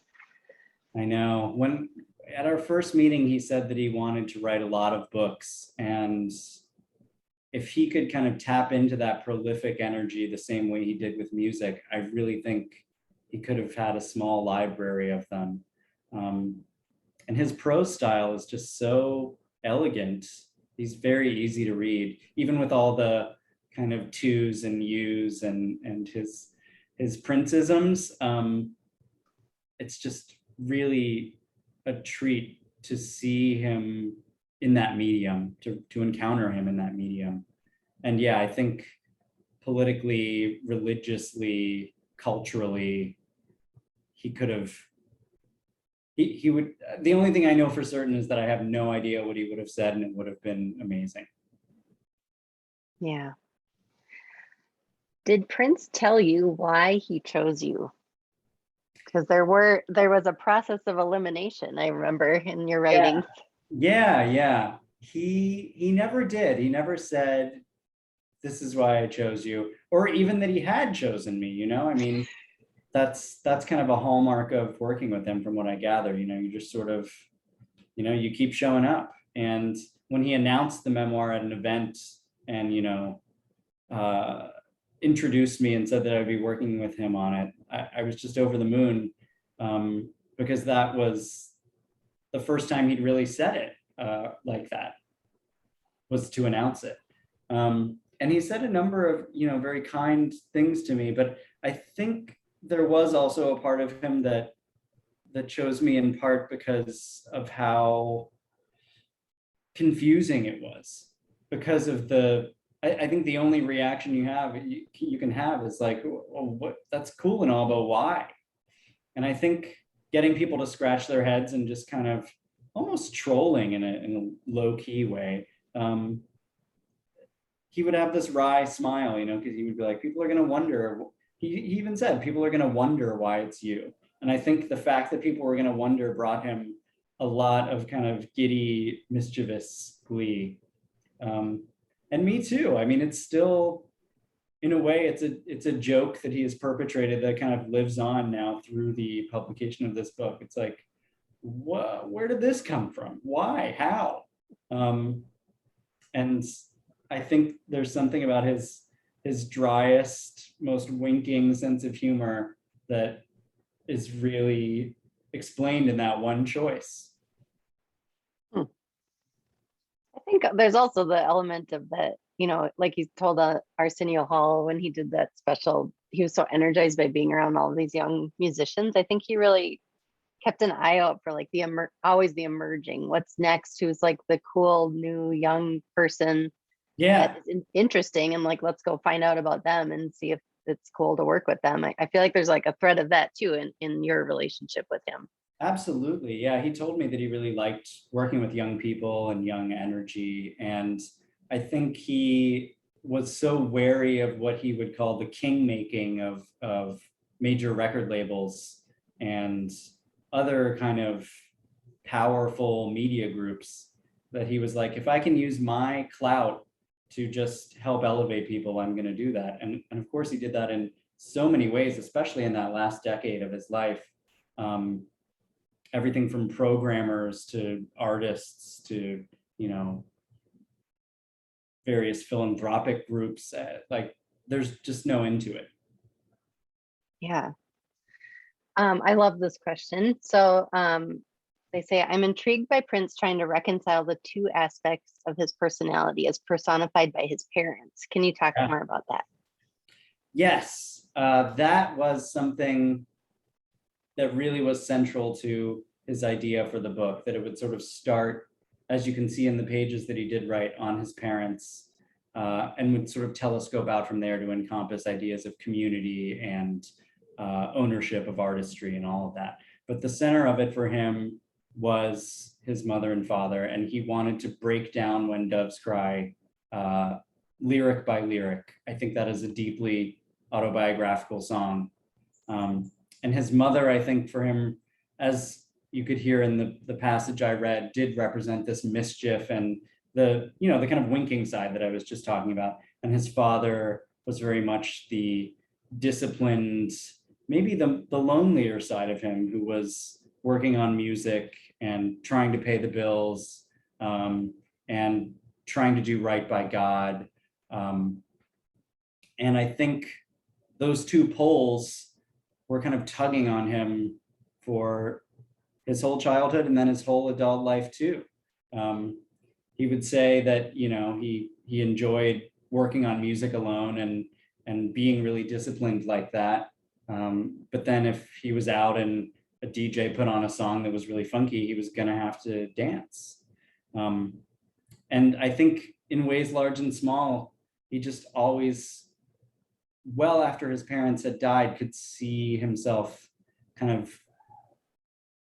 S2: I know. When at our first meeting, he said that he wanted to write a lot of books, and if he could kind of tap into that prolific energy the same way he did with music, I really think he could have had a small library of them. And his prose style is just so elegant He's very easy to read, even with all the kind of twos and U's and his Princeisms. It's just really a treat to see him in that medium, to encounter him in that medium. And yeah, I think politically, religiously, culturally, he could have, he would, the only thing I know for certain is that I have no idea what he would have said, and it would have been amazing.
S1: Yeah. Did Prince tell you why he chose you? Because there was a process of elimination, I remember, in your writings.
S2: Yeah. He never did. He never said, this is why I chose you, or even that he had chosen me, you know? I mean, that's kind of a hallmark of working with him, from what I gather. You know, you just sort of, you know, you keep showing up. And when he announced the memoir at an event and, you know, introduced me and said that I'd be working with him on it, I was just over the moon, because that was the first time he'd really said it like that, was to announce it. And he said a number of, you know, very kind things to me, but I think there was also a part of him that chose me in part because of how confusing it was, because of I think the only reaction you can have is like, well, what, that's cool and all, but why? And I think getting people to scratch their heads and just kind of almost trolling in a low key way. He would have this wry smile, you know, because he would be like, people are going to wonder. He even said, people are going to wonder why it's you. And I think the fact that people were going to wonder brought him a lot of kind of giddy, mischievous glee. And me too. I mean, it's still, in a way, it's a joke that he has perpetrated that kind of lives on now through the publication of this book. It's like, where did this come from? Why? How? And I think there's something about his driest, most winking sense of humor that is really explained in that one choice.
S1: I think there's also the element of that, you know, like he told Arsenio Hall when he did that special, he was so energized by being around all these young musicians. I think he really kept an eye out for like always the emerging, what's next, who's like the cool new young person that is interesting, and like, let's go find out about them and see if it's cool to work with them. I feel like there's like a thread of that too in your relationship with him.
S2: Absolutely. Yeah. He told me that he really liked working with young people and young energy. And I think he was so wary of what he would call the king making of major record labels and other kind of powerful media groups, that he was like, if I can use my clout to just help elevate people, I'm going to do that. And of course, he did that in so many ways, especially in that last decade of his life. Everything from programmers to artists to, you know, various philanthropic groups. Like, there's just no end to it.
S1: Yeah. I love this question. So they say, I'm intrigued by Prince trying to reconcile the two aspects of his personality as personified by his parents. Can you talk more about that?
S2: Yes, that was something that really was central to his idea for the book, that it would sort of start, as you can see in the pages that he did write, on his parents, and would sort of telescope out from there to encompass ideas of community and ownership of artistry and all of that. But the center of it for him was his mother and father, and he wanted to break down When Doves Cry lyric by lyric. I think that is a deeply autobiographical song. And his mother, I think for him, as you could hear in the passage I read, did represent this mischief and the, you know, the kind of winking side that I was just talking about. And his father was very much the disciplined, maybe the lonelier side of him, who was working on music and trying to pay the bills, and trying to do right by God. And I think those two poles were kind of tugging on him for his whole childhood and then his whole adult life too. he would say that, he enjoyed working on music alone and being really disciplined like that. But then if he was out and a DJ put on a song that was really funky, he was gonna have to dance. And I think in ways large and small, he just always, well after his parents had died, could see himself kind of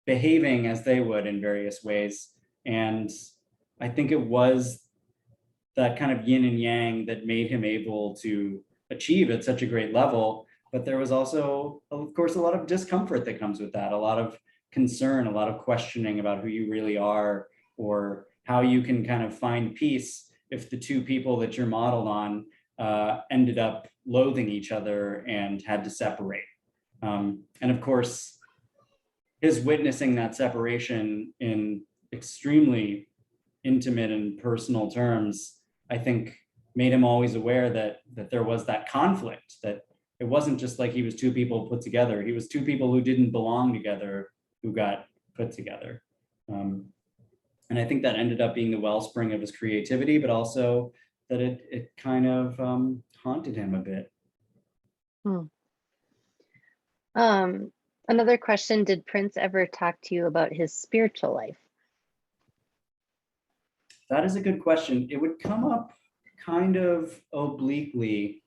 S2: behaving as they would in various ways. And I think it was that kind of yin and yang that made him able to achieve at such a great level. But there was also, of course, a lot of discomfort that comes with that, a lot of concern, a lot of questioning about who you really are, or how you can kind of find peace if the two people that you're modeled on ended up loathing each other and had to separate. And of course, his witnessing that separation in extremely intimate and personal terms, I think made him always aware that there was that conflict, that it wasn't just like he was two people put together. He was two people who didn't belong together, who got put together. And I think that ended up being the wellspring of his creativity, but also that it kind of haunted him a bit.
S1: Another question, did Prince ever talk to you about his spiritual life?
S2: That is a good question. It would come up kind of obliquely.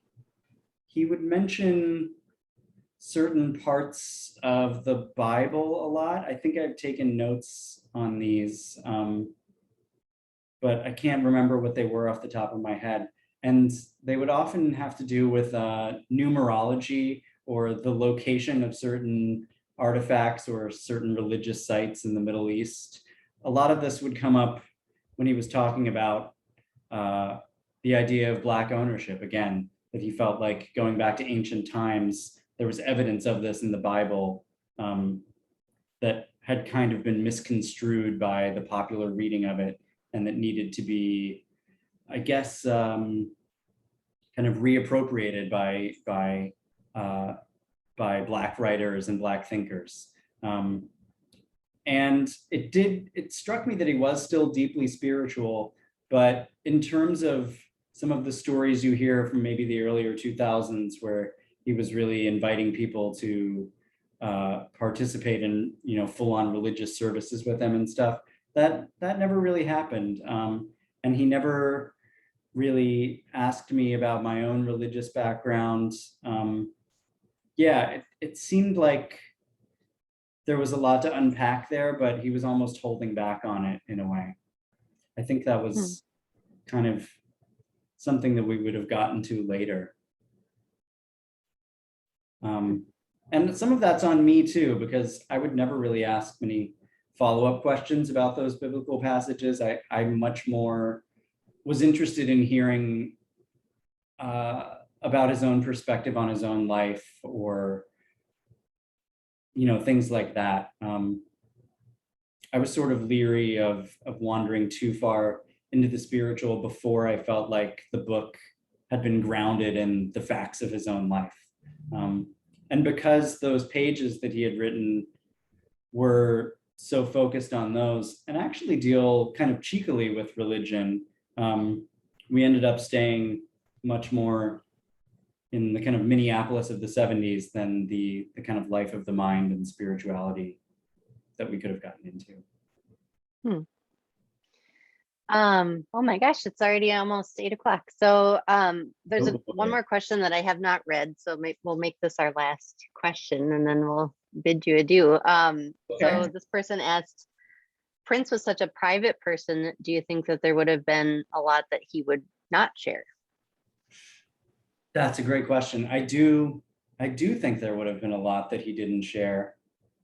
S2: He would mention certain parts of the Bible a lot. I think I've taken notes on these, but I can't remember what they were off the top of my head. And they would often have to do with numerology or the location of certain artifacts or certain religious sites in the Middle East. A lot of this would come up when he was talking about the idea of Black ownership, again, that he felt like going back to ancient times, there was evidence of this in the Bible that had kind of been misconstrued by the popular reading of it, and that needed to be, I guess, kind of reappropriated by Black writers and Black thinkers. And it struck me that he was still deeply spiritual, but in terms of some of the stories you hear from maybe the earlier 2000s, where he was really inviting people to participate in, full-on religious services with him and stuff, that never really happened. And he never really asked me about my own religious background. It seemed like there was a lot to unpack there, but he was almost holding back on it in a way. I think that was kind of something that we would have gotten to later. And some of that's on me too, because I would never really ask many follow-up questions about those biblical passages. I much more was interested in hearing about his own perspective on his own life, or things like that. I was sort of leery of wandering too far into the spiritual before I felt like the book had been grounded in the facts of his own life. And because those pages that he had written were so focused on those and actually deal kind of cheekily with religion, we ended up staying much more in the kind of Minneapolis of the 70s than the kind of life of the mind and spirituality that we could have gotten into.
S1: Oh my gosh, it's already almost 8 o'clock. So there's one more question that I have not read. So we'll make this our last question and then we'll bid you adieu. Okay. So this person asked, Prince was such a private person. Do you think that there would have been a lot that he would not share?
S2: That's a great question. I do think there would have been a lot that he didn't share.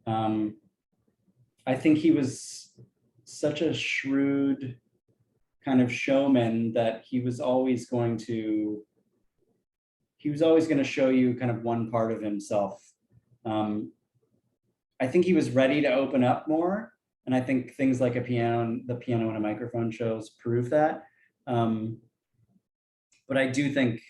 S2: I think he was such a shrewd kind of showman that he was always going to show you kind of one part of himself. I think he was ready to open up more, and I think things like the piano and a microphone shows prove that. But I do think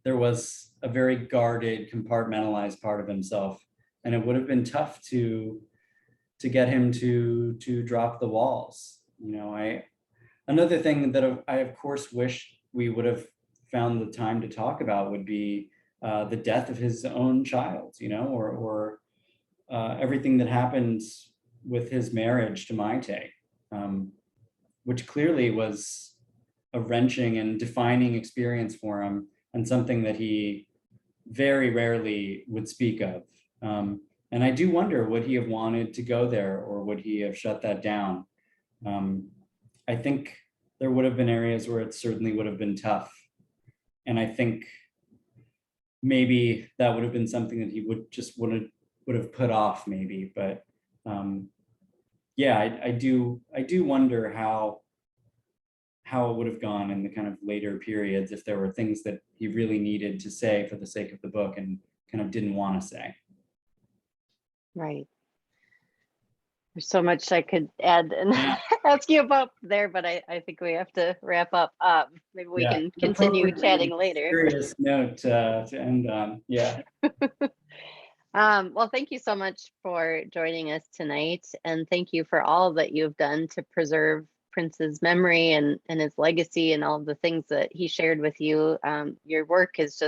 S2: there was a very guarded, compartmentalized part of himself, and it would have been tough to get him to drop the walls. Another thing that I of course wish we would have found the time to talk about would be the death of his own child, or everything that happened with his marriage to Maite, which clearly was a wrenching and defining experience for him, and something that he very rarely would speak of. And I do wonder, would he have wanted to go there, or would he have shut that down? I think there would have been areas where it certainly would have been tough. And I think maybe that would have been something that he would have put off maybe. But yeah, I do wonder how it would have gone in the kind of later periods if there were things that he really needed to say for the sake of the book and kind of didn't want to say.
S1: Right. There's so much I could add and ask you about there, but I think we have to wrap up. Maybe we can continue chatting later.
S2: Serious note to end on. Yeah.
S1: Well, thank you so much for joining us tonight, and thank you for all that you've done to preserve Prince's memory and his legacy and all of the things that he shared with you. Your work is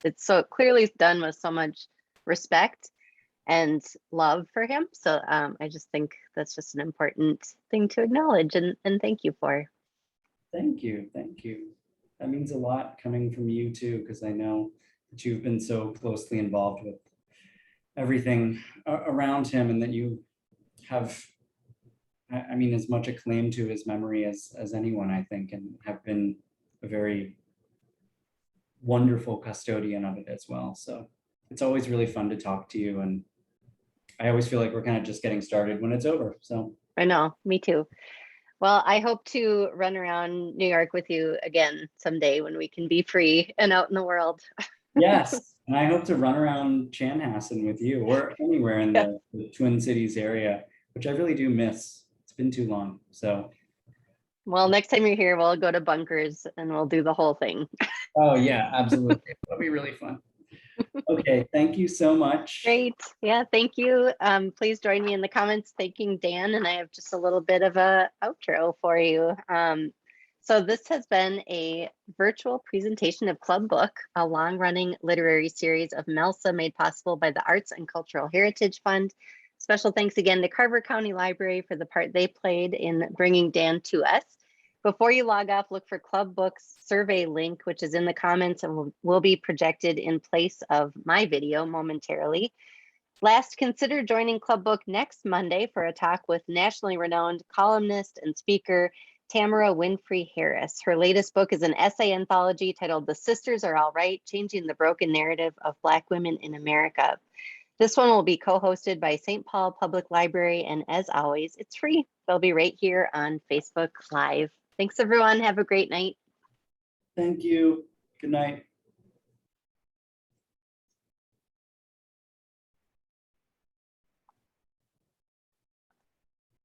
S1: it's so clearly done with so much respect and love for him. So I just think that's just an important thing to acknowledge and thank you for.
S2: Thank you. That means a lot coming from you too, because I know that you've been so closely involved with everything around him, and that you have, I mean, as much a claim to his memory as anyone, I think, and have been a very wonderful custodian of it as well. So it's always really fun to talk to you, and I always feel like we're kind of just getting started when it's over. So
S1: I know, me too. Well, I hope to run around New York with you again someday when we can be free and out in the world.
S2: Yes, and I hope to run around Chanhassen with you, or anywhere in the Twin Cities area, which I really do miss. It's been too long. So,
S1: well, next time you're here, we'll go to Bunkers and we'll do the whole thing.
S2: oh yeah, absolutely. That'll be really fun. Okay, thank you so much.
S1: Great. Yeah, thank you. Please join me in the comments thanking Dan, and I have just a little bit of a outro for you. So this has been a virtual presentation of Club Book, a long-running literary series of MELSA made possible by the Arts and Cultural Heritage Fund. Special thanks again to Carver County Library for the part they played in bringing Dan to us. Before you log off, look for Club Book's survey link, which is in the comments and will be projected in place of my video momentarily. Last, consider joining Club Book next Monday for a talk with nationally renowned columnist and speaker Tamara Winfrey Harris. Her latest book is an essay anthology titled The Sisters Are All Right, Changing the Broken Narrative of Black Women in America. This one will be co-hosted by St. Paul Public Library, and as always, it's free. They'll be right here on Facebook Live. Thanks, everyone. Have a great night.
S2: Thank you. Good night.